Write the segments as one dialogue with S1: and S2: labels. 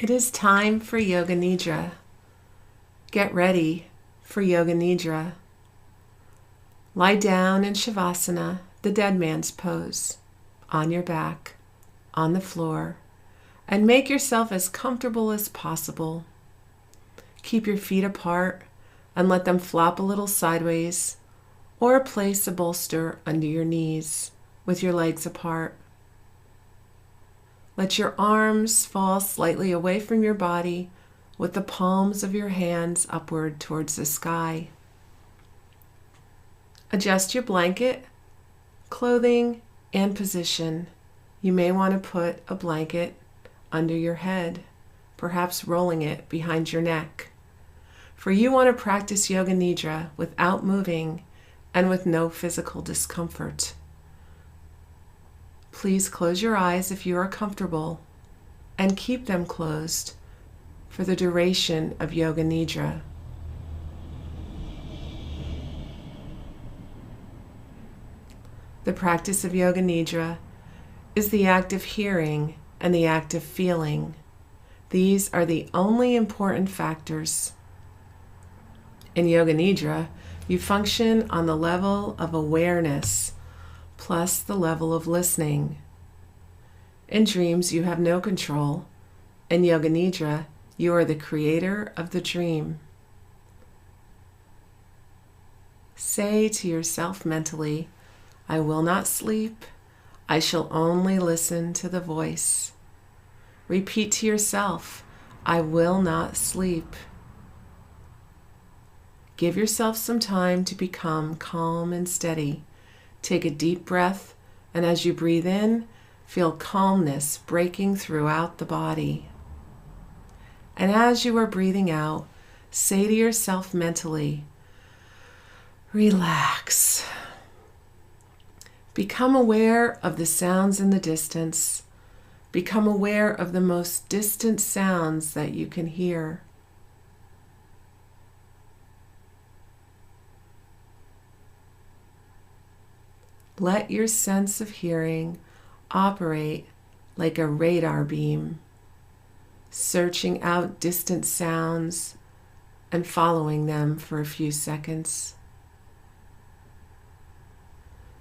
S1: It is time for Yoga Nidra. Get ready for Yoga Nidra. Lie down in Shavasana, the dead man's pose, on your back, on the floor, and make yourself as comfortable as possible. Keep your feet apart and let them flop a little sideways, or place a bolster under your knees with your legs apart. Let your arms fall slightly away from your body with the palms of your hands upward towards the sky. Adjust your blanket, clothing, and position. You may want to put a blanket under your head, perhaps rolling it behind your neck. For you want to practice Yoga Nidra without moving and with no physical discomfort. Please close your eyes if you are comfortable and keep them closed for the duration of Yoga Nidra. The practice of Yoga Nidra is the act of hearing and the act of feeling. These are the only important factors. In Yoga Nidra, you function on the level of awareness plus the level of listening. In dreams, you have no control. In Yoga Nidra, you are the creator of the dream. Say to yourself mentally, I will not sleep. I shall only listen to the voice. Repeat to yourself, I will not sleep. Give yourself some time to become calm and steady. Take a deep breath, and as you breathe in, feel calmness breaking throughout the body. And as you are breathing out, say to yourself mentally, relax. Become aware of the sounds in the distance. Become aware of the most distant sounds that you can hear. Let your sense of hearing operate like a radar beam, searching out distant sounds and following them for a few seconds.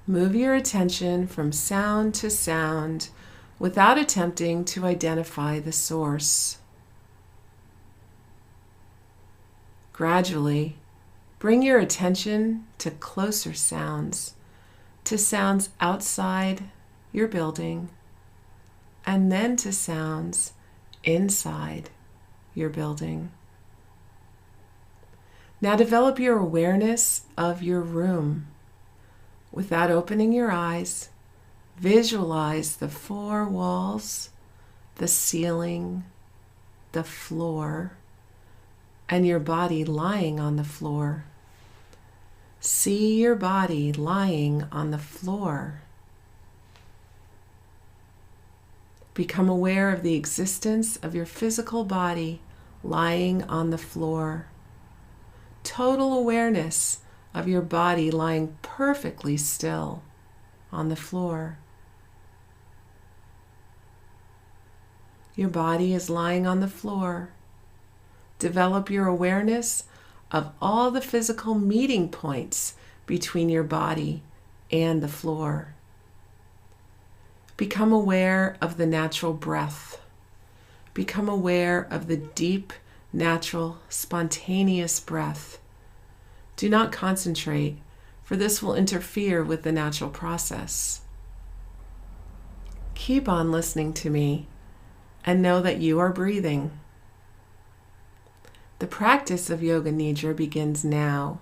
S1: Move your attention from sound to sound without attempting to identify the source. Gradually, bring your attention to closer sounds, to sounds outside your building, and then to sounds inside your building. Now develop your awareness of your room. Without opening your eyes, visualize the four walls, the ceiling, the floor, and your body lying on the floor. See your body lying on the floor. Become aware of the existence of your physical body lying on the floor. Total awareness of your body lying perfectly still on the floor. Your body is lying on the floor. Develop your awareness of all the physical meeting points between your body and the floor. Become aware of the natural breath. Become aware of the deep, natural, spontaneous breath. Do not concentrate, for this will interfere with the natural process. Keep on listening to me and know that you are breathing. The practice of Yoga Nidra begins now.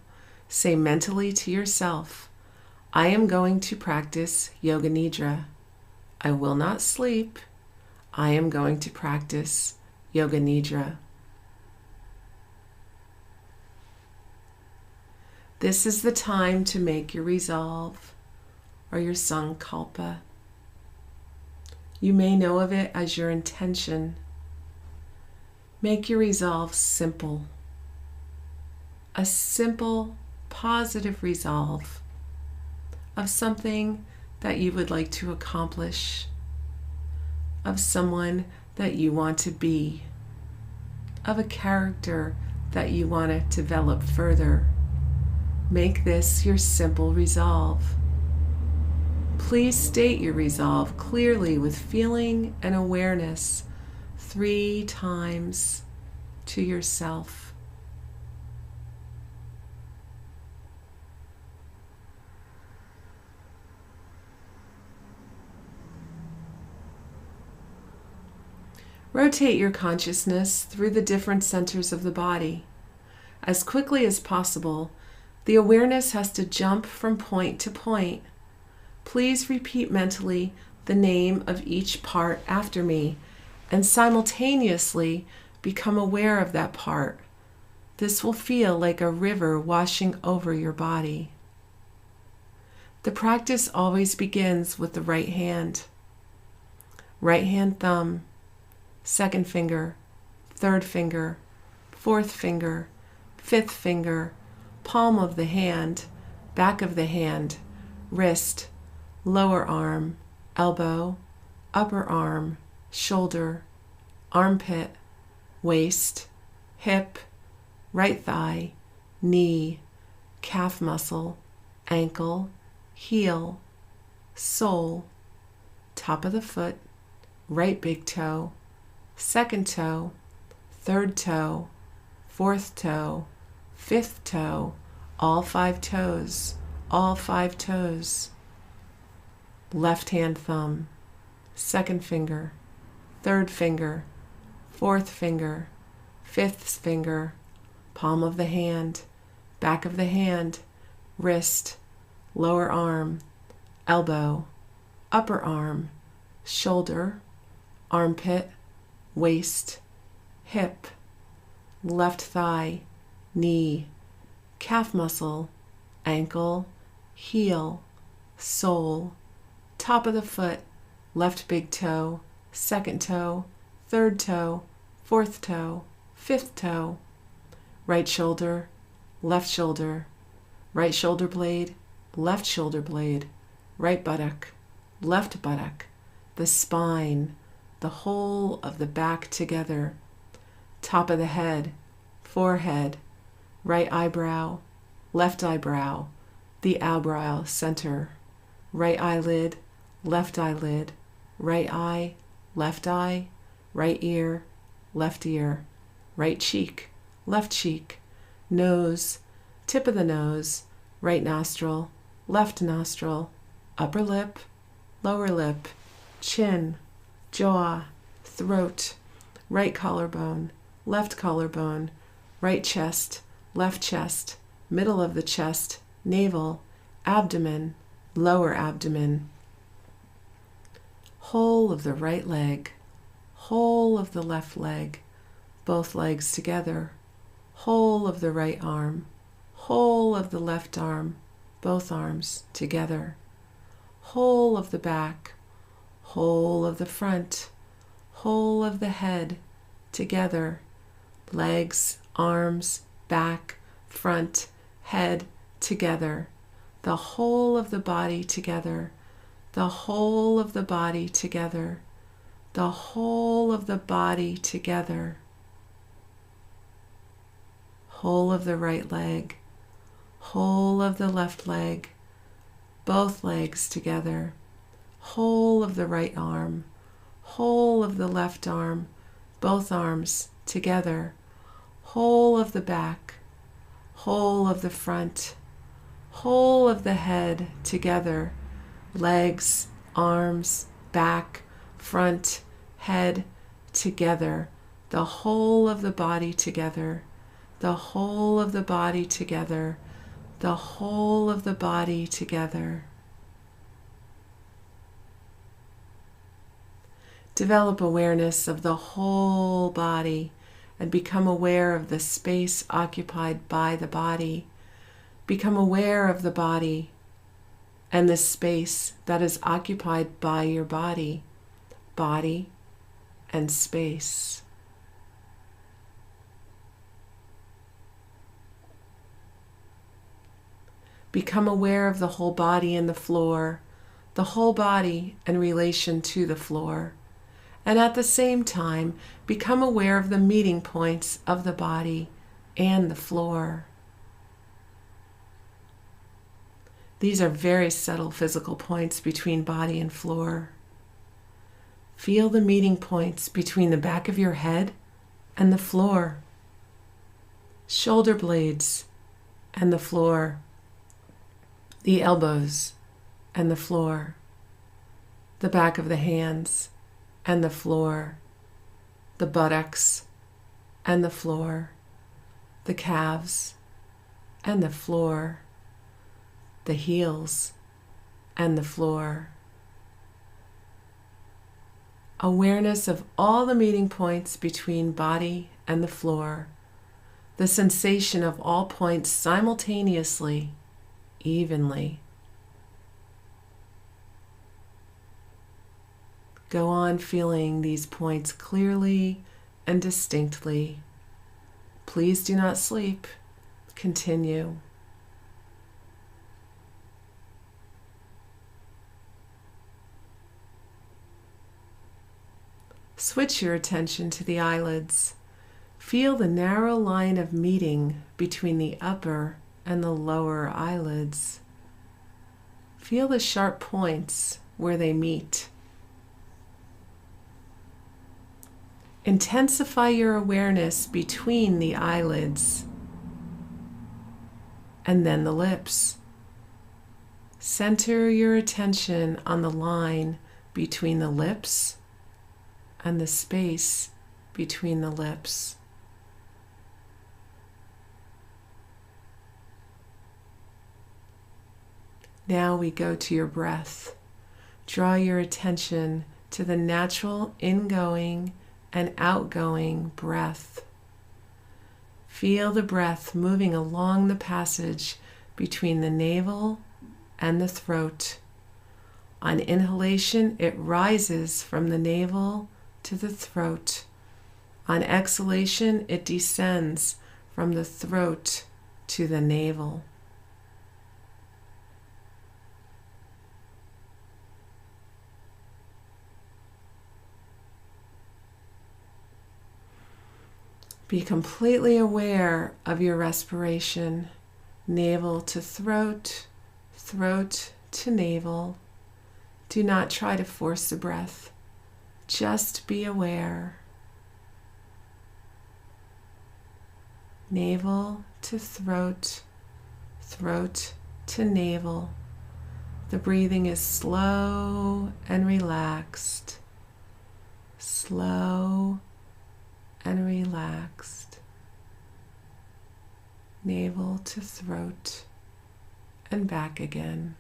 S1: Say mentally to yourself, I am going to practice Yoga Nidra. I will not sleep. I am going to practice Yoga Nidra. This is the time to make your resolve or your sankalpa. You may know of it as your intention. Make your resolve simple. A simple, positive resolve of something that you would like to accomplish, of someone that you want to be, of a character that you want to develop further. Make this your simple resolve. Please state your resolve clearly with feeling and awareness 3 times to yourself. Rotate your consciousness through the different centers of the body. As quickly as possible, the awareness has to jump from point to point. Please repeat mentally the name of each part after me and simultaneously become aware of that part. This will feel like a river washing over your body. The practice always begins with the right hand. Right hand thumb, second finger, third finger, fourth finger, fifth finger, palm of the hand, back of the hand, wrist, lower arm, elbow, upper arm, shoulder, armpit, waist, hip, right thigh, knee, calf muscle, ankle, heel, sole, top of the foot, right big toe, second toe, third toe, fourth toe, fifth toe, all 5 toes, all 5 toes. Left hand thumb, second finger, third finger, fourth finger, fifth finger, palm of the hand, back of the hand, wrist, lower arm, elbow, upper arm, shoulder, armpit, waist, hip, left thigh, knee, calf muscle, ankle, heel, sole, top of the foot, left big toe, second toe, third toe, fourth toe, fifth toe, right shoulder, right shoulder blade, left shoulder blade, right buttock, left buttock, the spine, the whole of the back together, top of the head, forehead, right eyebrow, left eyebrow, the eyebrow center, right eyelid, left eyelid, right eye, left eye, right ear, left ear, right cheek, left cheek, nose, tip of the nose, right nostril, left nostril, upper lip, lower lip, chin, jaw, throat, right collarbone, left collarbone, right chest, left chest, middle of the chest, navel, abdomen, lower abdomen, whole of the right leg, whole of the left leg, both legs together, whole of the right arm, whole of the left arm, both arms together, whole of the back, whole of the front, whole of the head together, legs, arms, back, front, head together, the whole of the body together, the whole of the body together, the whole of the body together, whole of the right leg, whole of the left leg, both legs together, whole of the right arm, whole of the left arm, both arms together, whole of the back, whole of the front, whole of the head together, legs, arms, back, front, head together, the whole of the body together, the whole of the body together, the whole of the body together. Develop awareness of the whole body and become aware of the space occupied by the body. Become aware of the body and the space that is occupied by your body, body and space. Become aware of the whole body and the floor, the whole body in relation to the floor, And at the same time, become aware of the meeting points of the body and the floor. These are very subtle physical points between body and floor. Feel the meeting points between the back of your head and the floor, shoulder blades and the floor, the elbows and the floor, the back of the hands and the floor, the buttocks and the floor, the calves and the floor, the heels and the floor. Awareness of all the meeting points between body and the floor, the sensation of all points simultaneously, evenly. Go on feeling these points clearly and distinctly. Please do not sleep. Continue. Switch your attention to the eyelids. Feel the narrow line of meeting between the upper and the lower eyelids. Feel the sharp points where they meet. Intensify your awareness between the eyelids and then the lips. Center your attention on the line between the lips and the space between the lips. Now we go to your breath. Draw your attention to the natural ingoing and outgoing breath. Feel the breath moving along the passage between the navel and the throat. On inhalation, it rises from the navel to the throat. On exhalation, it descends from the throat to the navel. Be completely aware of your respiration, navel to throat, throat to navel. Do not try to force the breath. Just be aware. Navel to throat, throat to navel. The breathing is slow and relaxed. Slow and relaxed. Navel to throat and back again.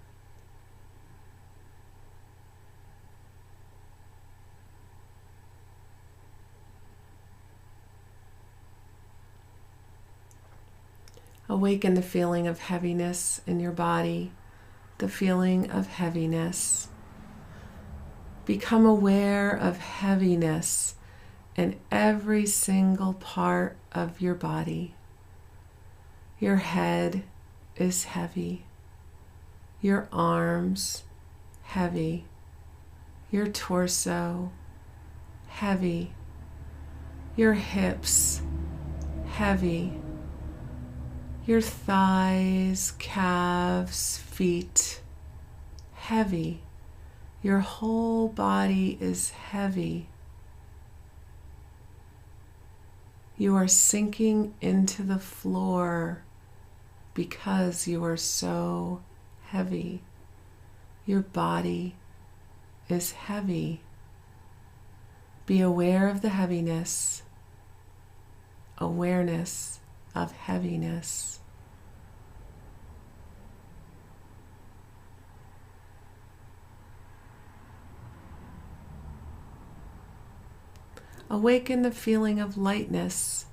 S1: Awaken the feeling of heaviness in your body, the feeling of heaviness. Become aware of heaviness in every single part of your body. Your head is heavy. Your arms, heavy. Your torso, heavy. Your hips, heavy. Your thighs, calves, feet, heavy. Your whole body is heavy. You are sinking into the floor because you are so heavy. Your body is heavy. Be aware of the heaviness. Awareness of heaviness. Awaken the feeling of lightness.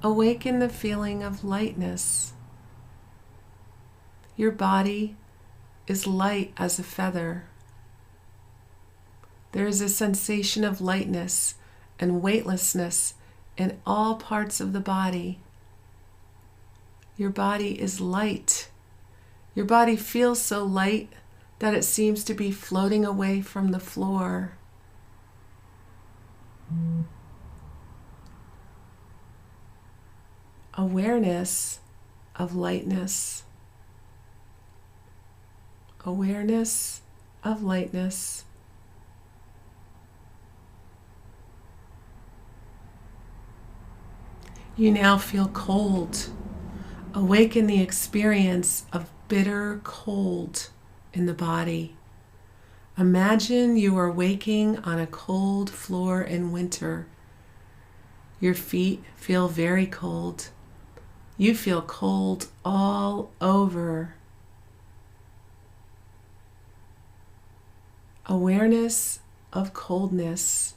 S1: Awaken the feeling of lightness. Your body is light as a feather. There is a sensation of lightness and weightlessness in all parts of the body. Your body is light. Your body feels so light that it seems to be floating away from the floor. Awareness of lightness. Awareness of lightness. You now feel cold. Awaken the experience of bitter cold in the body. Imagine you are waking on a cold floor in winter. Your feet feel very cold. You feel cold all over. Awareness of coldness.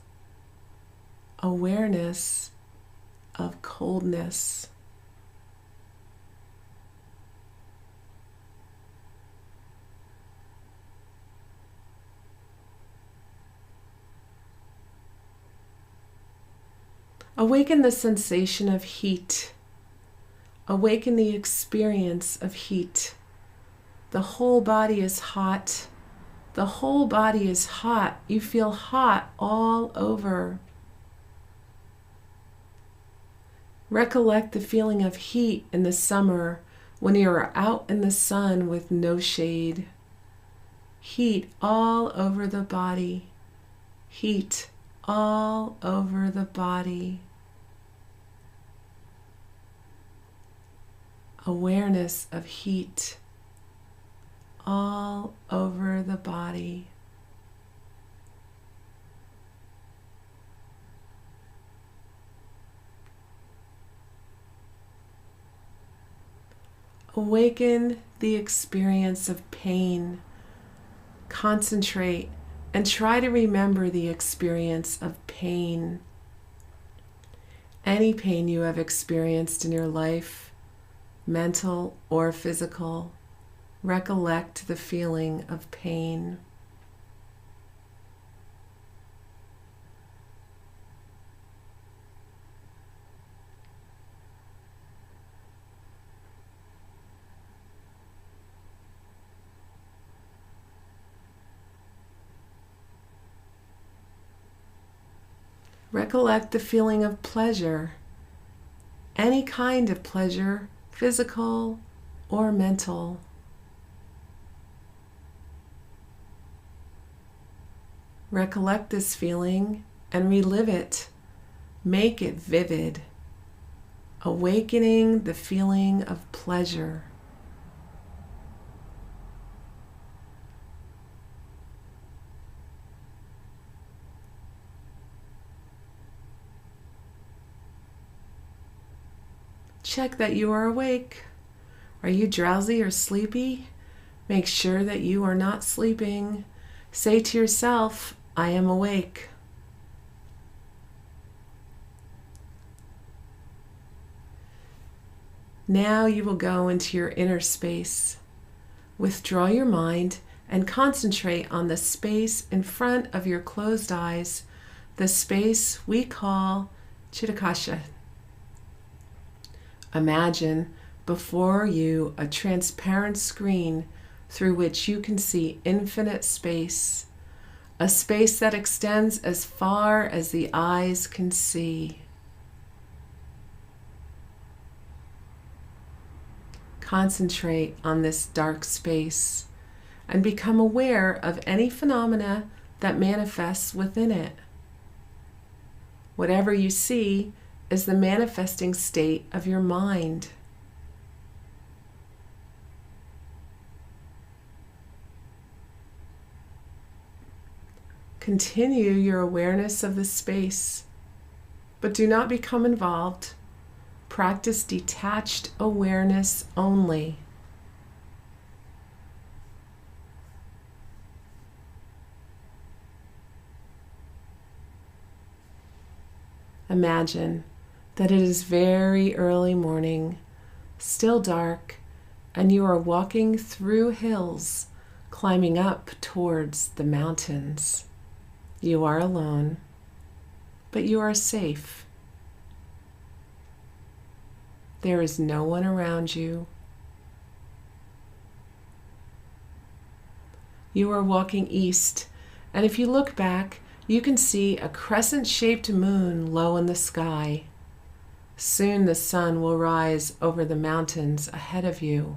S1: Awareness of coldness. Awaken the sensation of heat. Awaken the experience of heat. The whole body is hot. The whole body is hot. You feel hot all over. Recollect the feeling of heat in the summer when you are out in the sun with no shade. Heat all over the body. Heat all over the body. Awareness of heat all over the body. Awaken the experience of pain. Concentrate and try to remember the experience of pain. Any pain you have experienced in your life, mental or physical, recollect the feeling of pain. Recollect the feeling of pleasure, any kind of pleasure, physical or mental. Recollect this feeling and relive it. Make it vivid, awakening the feeling of pleasure. Check that you are awake. Are you drowsy or sleepy? Make sure that you are not sleeping. Say to yourself, I am awake. Now you will go into your inner space. Withdraw your mind and concentrate on the space in front of your closed eyes, the space we call Chitakasha. Imagine before you a transparent screen through which you can see infinite space, a space that extends as far as the eyes can see. Concentrate on this dark space and become aware of any phenomena that manifests within it. Whatever you see is the manifesting state of your mind. Continue your awareness of the space, but do not become involved. Practice detached awareness only. Imagine that it is very early morning, still dark, and you are walking through hills, climbing up towards the mountains. You are alone, but you are safe. There is no one around you. You are walking east, and if you look back, You can see a crescent-shaped moon low in the sky. Soon the sun will rise over the mountains ahead of you.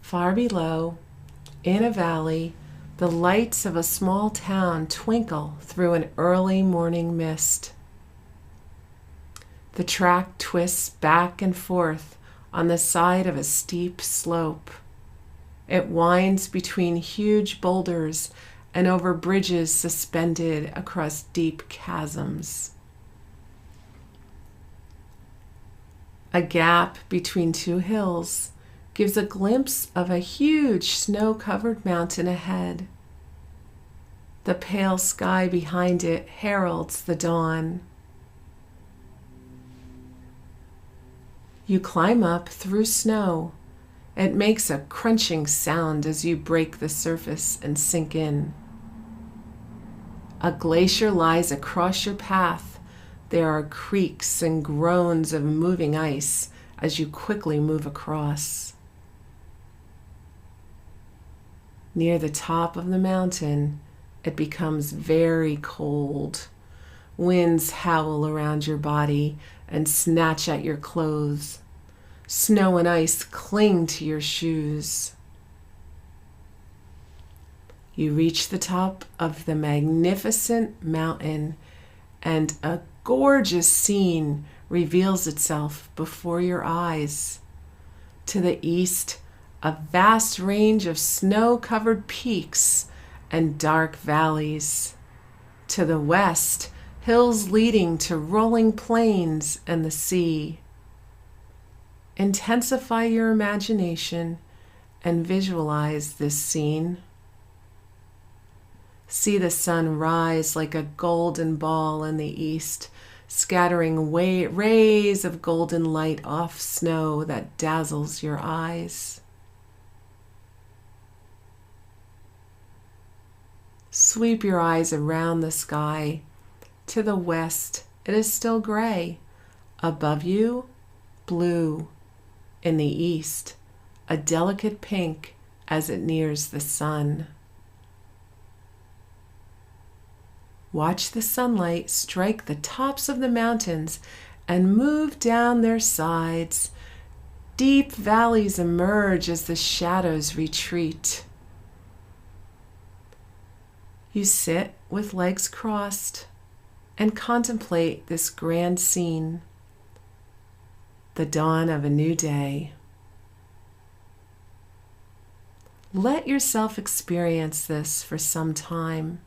S1: Far below, in a valley, the lights of a small town twinkle through an early morning mist. The track twists back and forth on the side of a steep slope. It winds between huge boulders and over bridges suspended across deep chasms. A gap between two hills gives a glimpse of a huge snow-covered mountain ahead. The pale sky behind it heralds the dawn. You climb up through snow. It makes a crunching sound as you break the surface and sink in. A glacier lies across your path. There are creaks and groans of moving ice as you quickly move across. Near the top of the mountain, it becomes very cold. Winds howl around your body and snatch at your clothes. Snow and ice cling to your shoes. You reach the top of the magnificent mountain, and a gorgeous scene reveals itself before your eyes. To the east, a vast range of snow-covered peaks and dark valleys. To the west, hills leading to rolling plains and the sea. Intensify your imagination and visualize this scene. See the sun rise like a golden ball in the east, scattering rays of golden light off snow that dazzles your eyes. Sweep your eyes around the sky. To the west, it is still gray. Above you, blue. In the east, a delicate pink as it nears the sun. Watch the sunlight strike the tops of the mountains and move down their sides. Deep valleys emerge as the shadows retreat. You sit with legs crossed and contemplate this grand scene, the dawn of a new day. Let yourself experience this for some time.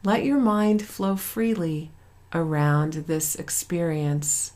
S1: Let your mind flow freely around this experience.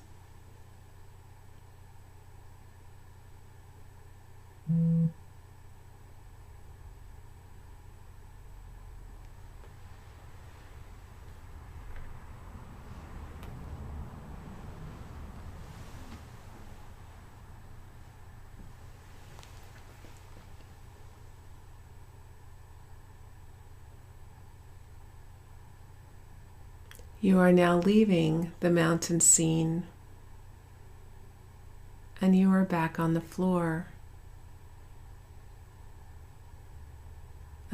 S1: You are now leaving the mountain scene, and you are back on the floor.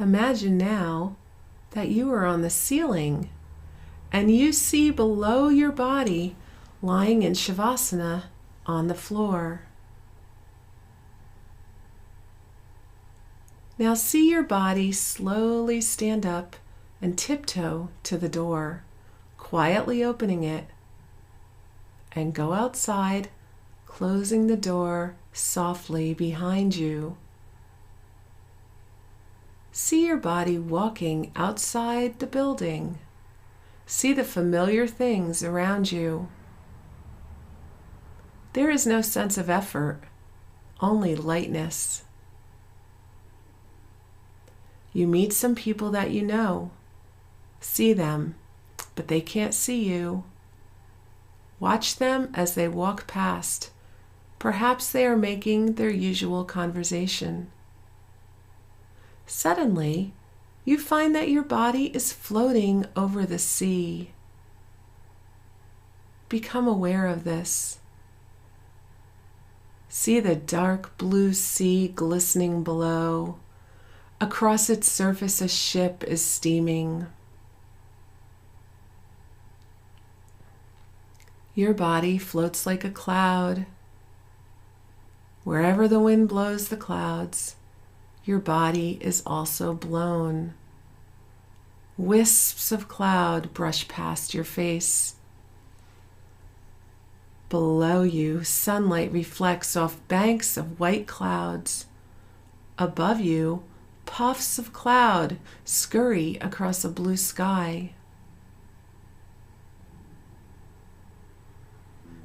S1: Imagine now that you are on the ceiling and you see below your body lying in Shavasana on the floor. Now see your body slowly stand up and tiptoe to the door, quietly opening it, and go outside, closing the door softly behind you. See your body walking outside the building. See the familiar things around you. There is no sense of effort, only lightness. You meet some people that you know. See them, but they can't see you. Watch them as they walk past. Perhaps they are making their usual conversation. Suddenly, you find that your body is floating over the sea. Become aware of this. See the dark blue sea glistening below. Across its surface, a ship is steaming. Your body floats like a cloud. Wherever the wind blows the clouds, your body is also blown. Wisps of cloud brush past your face. Below you, sunlight reflects off banks of white clouds. Above you, puffs of cloud scurry across a blue sky.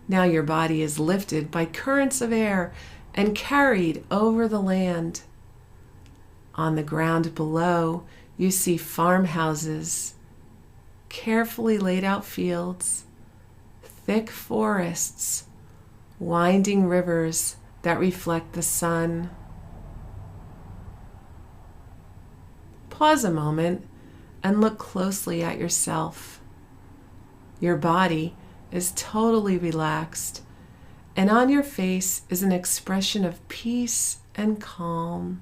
S1: Now your body is lifted by currents of air and carried over the land. On the ground below, you see farmhouses, carefully laid out fields, thick forests, winding rivers that reflect the sun. Pause a moment and look closely at yourself. Your body is totally relaxed, and on your face is an expression of peace and calm.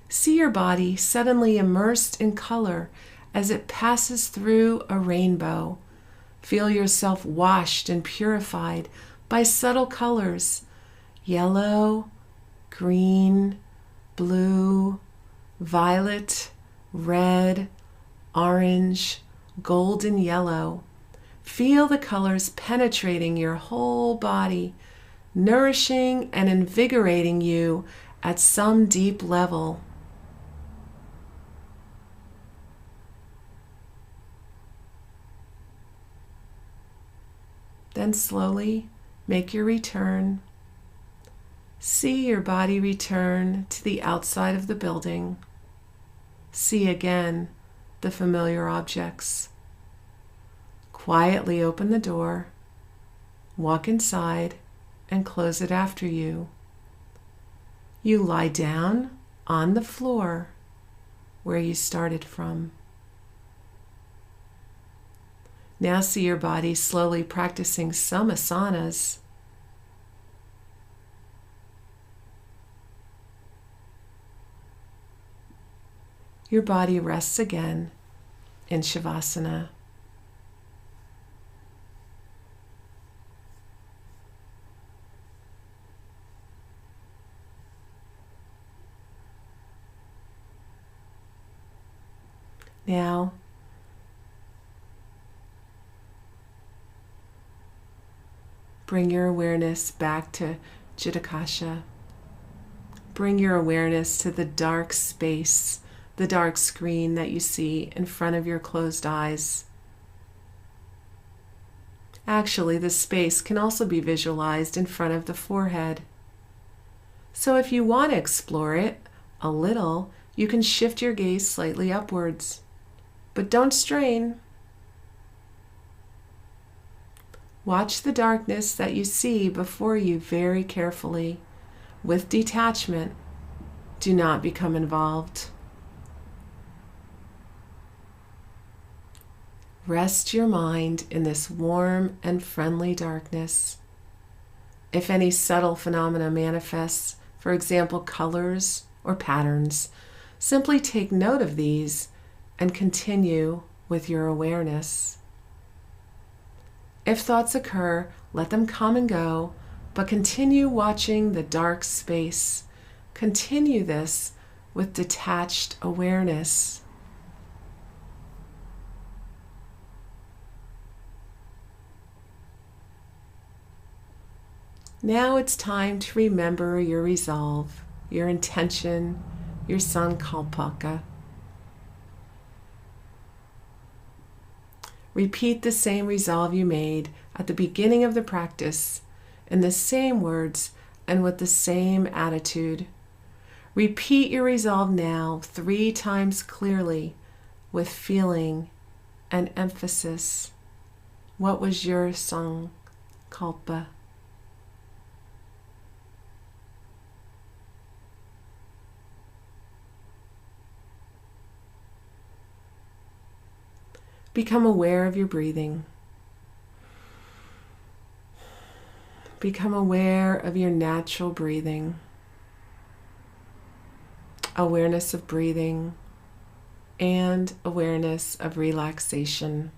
S1: See your body suddenly immersed in color as it passes through a rainbow. Feel yourself washed and purified by subtle colors: yellow, green, blue, violet, red, orange, golden yellow. Feel the colors penetrating your whole body, nourishing and invigorating you at some deep level. Then slowly make your return. See your body return to the outside of the building. See again the familiar objects. Quietly open the door, walk inside, and close it after you. You lie down on the floor where you started from. Now see your body slowly practicing some asanas. Your body rests again in Shavasana. Now, bring your awareness back to Chitakasha. Bring your awareness to the dark space, the dark screen that you see in front of your closed eyes. Actually, this space can also be visualized in front of the forehead. So if you want to explore it a little, you can shift your gaze slightly upwards. But don't strain. Watch the darkness that you see before you very carefully, with detachment. Do not become involved. Rest your mind in this warm and friendly darkness. If any subtle phenomena manifests, for example, colors or patterns, simply take note of these and continue with your awareness. If thoughts occur, let them come and go, but continue watching the dark space. Continue this with detached awareness. Now it's time to remember your resolve, your intention, your sankalpa. Repeat the same resolve you made at the beginning of the practice in the same words and with the same attitude. Repeat your resolve now 3 times clearly with feeling and emphasis. What was your sankalpa? Become aware of your breathing. Become aware of your natural breathing. awareness of breathing, and awareness of relaxation.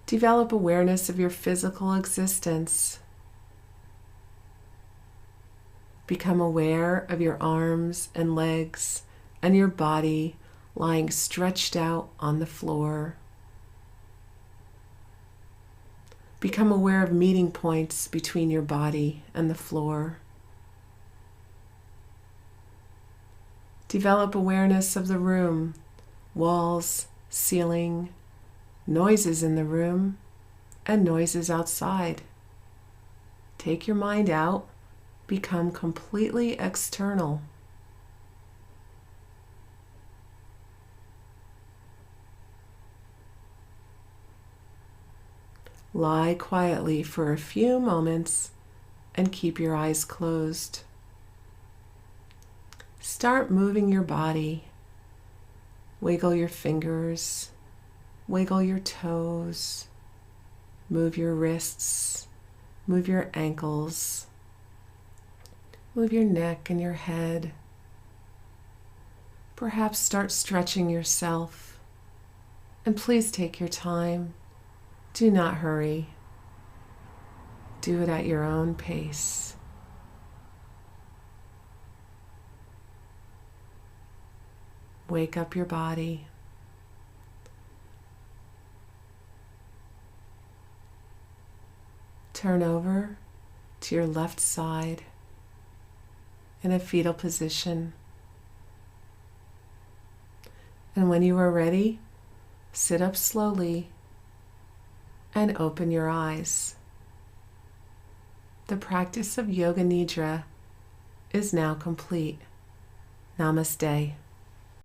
S1: Develop awareness of your physical existence. Become aware of your arms and legs and your body lying stretched out on the floor. Become aware of meeting points between your body and the floor. Develop awareness of the room, walls, ceiling, noises in the room, and noises outside. Take your mind out. Become completely external. Lie quietly for a few moments and keep your eyes closed. Start moving your body. Wiggle your fingers, wiggle your toes, move your wrists, move your ankles. Move your neck and your head. Perhaps start stretching yourself. And please take your time. Do not hurry. Do it at your own pace. Wake up your body. Turn over to your left side in a fetal position. And when you are ready, sit up slowly and open your eyes. The practice of Yoga Nidra is now complete. Namaste.